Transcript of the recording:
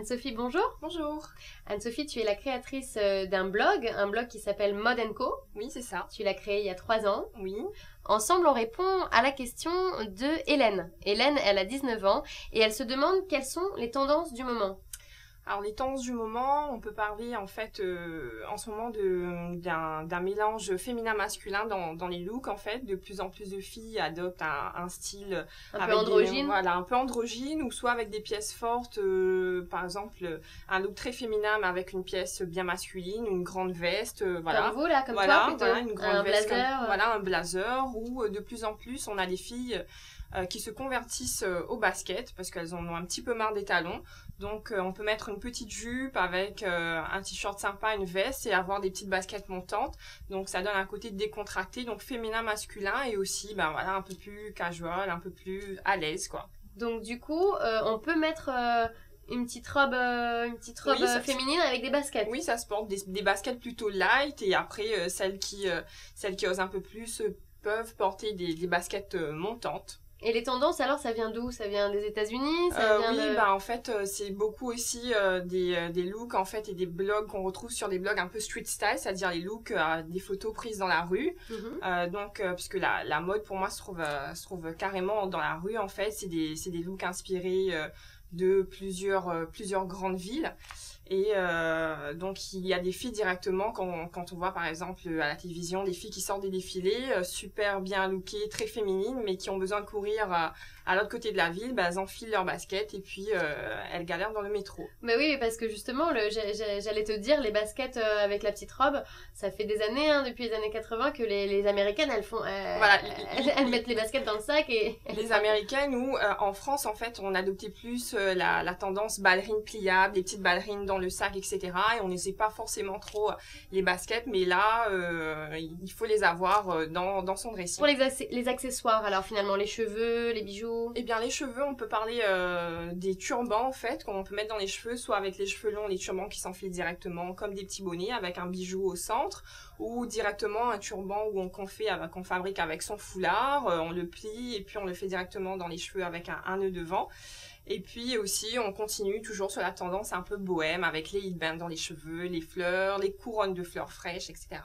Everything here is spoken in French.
Anne-Sophie, bonjour. Bonjour. Anne-Sophie, tu es la créatrice d'un blog, qui s'appelle Mode & Co. Oui, c'est ça. Tu l'as créé il y a 3 ans. Oui. Ensemble, on répond à la question de Hélène. Hélène, elle a 19 ans et elle se demande quelles sont les tendances du moment. Alors les tendances du moment, on peut parler en fait en ce moment d'un mélange féminin-masculin dans les looks en fait. De plus en plus de filles adoptent un style un peu androgyne. Voilà, un peu androgyne, ou soit avec des pièces fortes, par exemple un look très féminin mais avec une pièce bien masculine, une grande veste, voilà. Comme vous là, comme voilà, toi plutôt. voilà, une grande un veste, blazer. Voilà, un blazer, ou de plus en plus on a des filles qui se convertissent au basket parce qu'elles en ont un petit peu marre des talons. Donc on peut mettre une petite jupe avec un t-shirt sympa, une veste et avoir des petites baskets montantes. Donc ça donne un côté décontracté, donc féminin, masculin, et aussi voilà, un peu plus casual, un peu plus à l'aise quoi. Donc du coup, on peut mettre une petite robe, oui, féminine avec des baskets. Oui, ça se porte des baskets plutôt light, et après celles qui osent un peu plus peuvent porter des baskets montantes. Et les tendances, alors, ça vient d'où? Ça vient des États-Unis? Oui, en fait, c'est beaucoup aussi des looks en fait et des blogs qu'on retrouve sur des blogs un peu street style, c'est-à-dire les looks, des photos prises dans la rue. Puisque la mode pour moi se trouve carrément dans la rue en fait, c'est des looks inspirés de plusieurs grandes villes. Et donc il y a des filles directement quand on voit par exemple à la télévision des filles qui sortent des défilés super bien lookées, très féminines, mais qui ont besoin de courir à l'autre côté de la ville, elles enfilent leurs baskets et puis elles galèrent dans le métro. Mais oui, parce que justement, j'allais te dire, les baskets avec la petite robe, ça fait des années, depuis les années 80, que les Américaines, elles mettent les baskets dans le sac et... Les Américaines, ou en France, en fait, on adoptait plus la tendance ballerine pliable, les petites ballerines dans le sac, etc. Et on n'essaie pas forcément trop les baskets, mais là, il faut les avoir dans son dressing. Pour les accessoires, alors finalement, les cheveux, les bijoux. Eh bien, les cheveux, on peut parler des turbans, en fait, qu'on peut mettre dans les cheveux, soit avec les cheveux longs, les turbans qui s'enfilent directement, comme des petits bonnets, avec un bijou au centre, ou directement un turban qu'on fabrique avec son foulard, on le plie, et puis on le fait directement dans les cheveux avec un nœud devant. Et puis aussi, on continue toujours sur la tendance un peu bohème, avec les headbands dans les cheveux, les fleurs, les couronnes de fleurs fraîches, etc.